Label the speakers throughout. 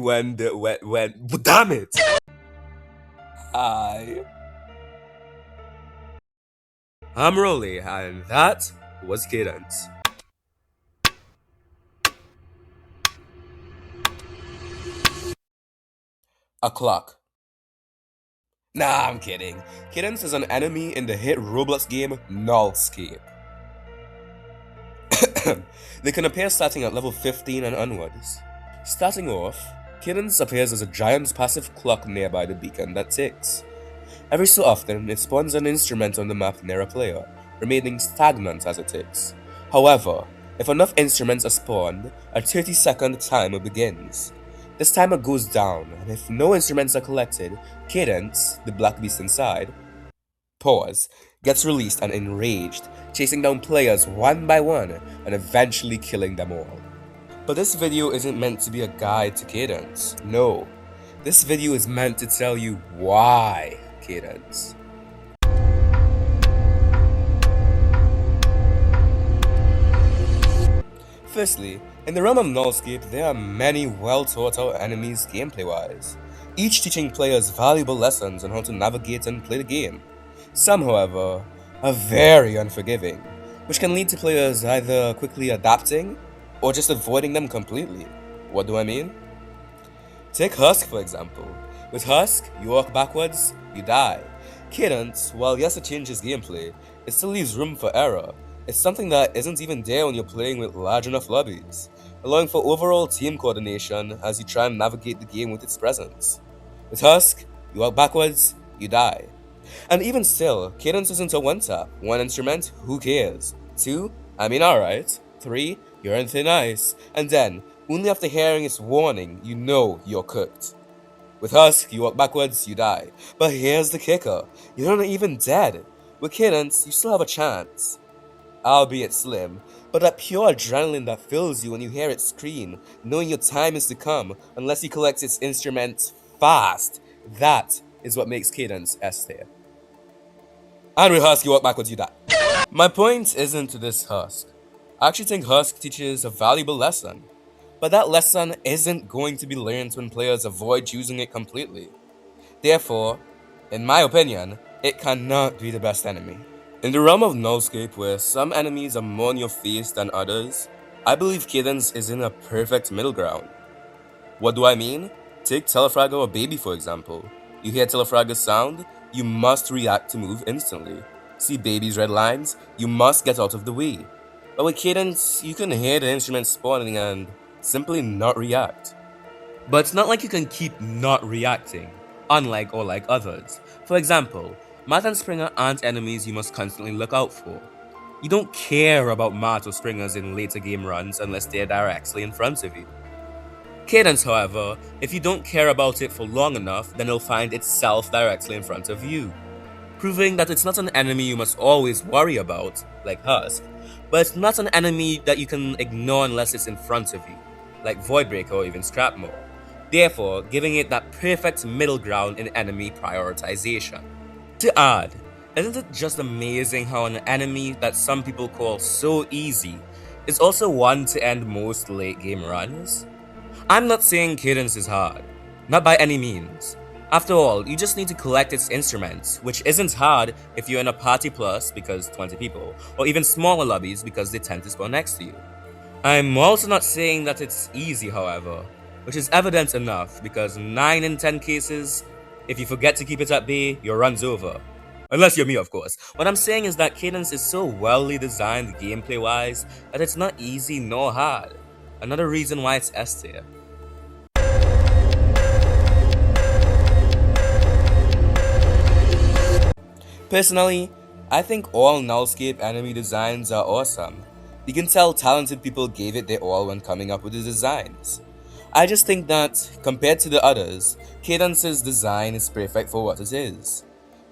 Speaker 1: when damn it. I'm Rolly, and that was Cadence. A clock. Nah, I'm kidding. Cadence is an enemy in the hit Roblox game Nullscape. They can appear starting at level 15 and onwards. Starting off, Cadence appears as a giant passive clock nearby the beacon that ticks. Every so often, it spawns an instrument on the map near a player, remaining stagnant as it ticks. However, if enough instruments are spawned, a 30-second timer begins. This timer goes down, and if no instruments are collected, Cadence, the black beast inside, gets released and enraged, chasing down players one by one and eventually killing them all. But this video isn't meant to be a guide to Cadence. No, this video is meant to tell you why Cadence. Firstly, in the realm of Nullscape, there are many well thought out enemies gameplay-wise, each teaching players valuable lessons on how to navigate and play the game. Some, however, are very unforgiving, which can lead to players either quickly adapting or just avoiding them completely. What do I mean? Take Husk for example. With Husk, you walk backwards, you die. Cadence, while yes it changes gameplay, it still leaves room for error. It's something that isn't even there when you're playing with large enough lobbies, allowing for overall team coordination as you try and navigate the game with its presence. With Husk, you walk backwards, you die. And even still, Cadence isn't a one-tap. One instrument, who cares? Two, I mean alright. Three, you're in thin ice. And then, only after hearing its warning, you know you're cooked. With Husk, you walk backwards, you die. But here's the kicker, you're not even dead. With Cadence, you still have a chance. Albeit slim, but that pure adrenaline that fills you when you hear it scream, knowing your time is to come unless you collect its instruments fast, that is what makes Cadence S tier. And with Husk, you walk backwards, you die. My point isn't to this Husk. I actually think Husk teaches a valuable lesson, but that lesson isn't going to be learned when players avoid using it completely. Therefore, in my opinion, it cannot be the best enemy. In the realm of Nullscape, where some enemies are more in your face than others, I believe Cadence is in a perfect middle ground. What do I mean? Take Telefragger or Baby for example. You hear Telefragger's sound, you must react to move instantly. See Baby's red lines, you must get out of the way. But with Cadence, you can hear the instrument spawning and simply not react. But it's not like you can keep not reacting, unlike or like others. For example, Matt and Springer aren't enemies you must constantly look out for. You don't care about Matt or Springers in later game runs unless they're directly in front of you. Cadence, however, if you don't care about it for long enough, then it'll find itself directly in front of you, proving that it's not an enemy you must always worry about, like Husk, but it's not an enemy that you can ignore unless it's in front of you, like Voidbreaker or even Scrapmaw, therefore giving it that perfect middle ground in enemy prioritization. To add, isn't it just amazing how an enemy that some people call so easy is also one to end most late game runs? I'm not saying Cadence is hard, not by any means. After all, you just need to collect its instruments, which isn't hard if you're in a party plus because 20 people, or even smaller lobbies because they tend to spawn next to you. I'm also not saying that it's easy, however, which is evident enough because 9 in 10 cases, if you forget to keep it at bay, your run's over. Unless you're me, of course. What I'm saying is that Cadence is so wellly designed gameplay-wise that it's not easy nor hard. Another reason why it's S tier. Personally, I think all Nullscape enemy designs are awesome. You can tell talented people gave it their all when coming up with the designs. I just think that, compared to the others, Cadence's design is perfect for what it is.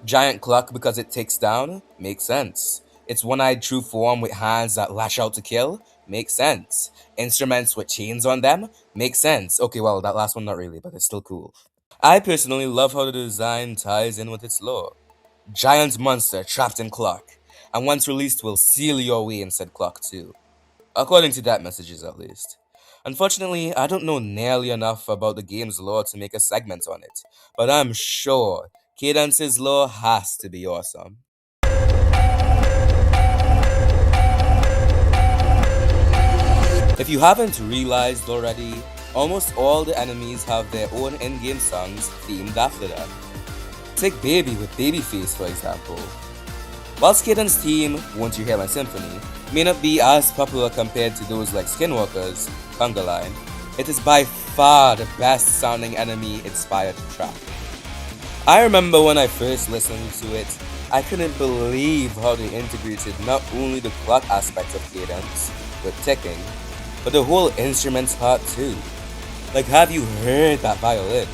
Speaker 1: Giant clock because it ticks down? Makes sense. Its one-eyed true form with hands that lash out to kill? Makes sense. Instruments with chains on them? Makes sense. Okay, well, that last one not really, but it's still cool. I personally love how the design ties in with its lore. Giant monster trapped in clock, and once released will seal your way in said clock too. According to that messages at least. Unfortunately, I don't know nearly enough about the game's lore to make a segment on it, but I'm sure Cadence's lore has to be awesome. If you haven't realized already, almost all the enemies have their own in-game songs themed after them. Take Baby with Babyface for example. Whilst Cadence's theme, Won't You Hear My Symphony, may not be as popular compared to those like Skinwalker's Conga Line, it is by far the best sounding enemy inspired track. I remember when I first listened to it, I couldn't believe how they integrated not only the clock aspect of Cadence with ticking, but the whole instruments part too. Like, have you heard that violin?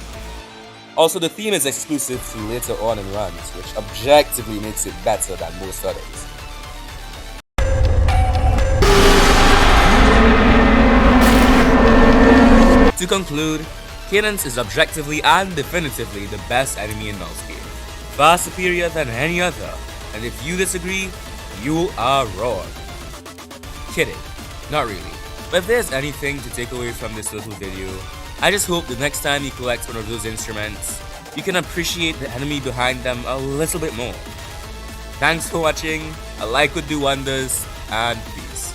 Speaker 1: Also, the theme is exclusive to later on in Rant, which objectively makes it better than most others. To conclude, Cadence is objectively and definitively the best enemy in Nullscape, far superior than any other, and if you disagree, you are wrong. Kidding, not really. But if there's anything to take away from this little video, I just hope the next time you collect one of those instruments, you can appreciate the enemy behind them a little bit more. Thanks for watching, a like would do wonders, and peace.